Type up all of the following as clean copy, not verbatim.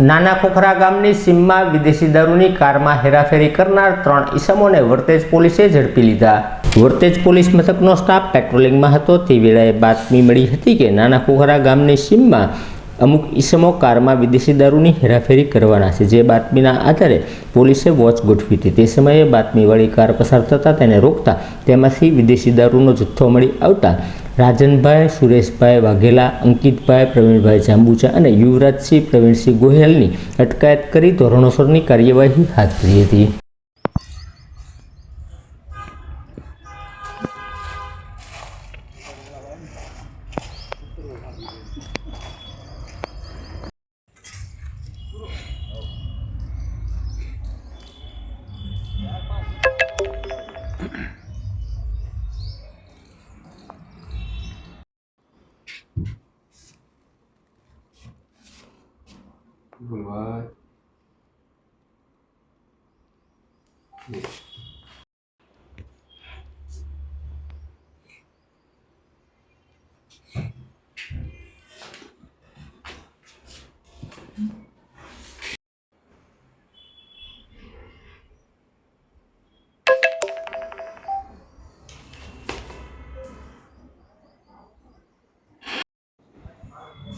નાના ખોખરા ગામની સીમમાં વિદેશી દારૂની કારમાં હેરાફેરી કરનાર 3 ઈસમોને વરતેજ પોલીસે ઝડપી લીધા। વરતેજ પોલીસ મથકનો સ્ટાફ પેટ્રોલિંગમાં હતો તે વેળાએ બાતમી મળી હતી કે નાના ખોખરા ગામની સીમમાં અમુક ઈસમો કારમાં વિદેશી દારૂની હેરાફેરી કરવાના છે। જે બાતમીના આધારે પોલીસે વોચ ગોઠવી હતી। તે સમયે બાતમીવાળી કાર પસાર થતાં તેને રોકતા તેમાંથી વિદેશી દારૂનો જથ્થો મળી આવતા રાજનભાઈ સુરેશભાઈ વાઘેલા, અંકિતભાઈ પ્રવીણભાઈ જાંબુચા અને યુવરાજસિંહ પ્રવીણસિંહ ગોહિલની અટકાયત કરી ધોરણસરની કાર્યવાહી હાથ ધરી હતી।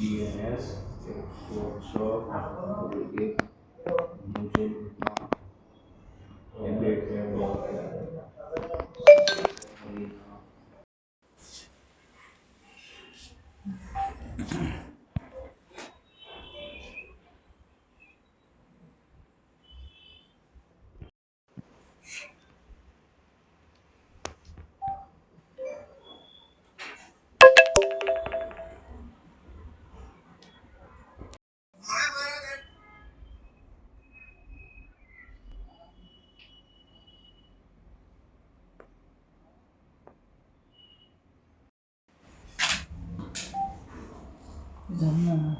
BNS workshop public museum Jangan.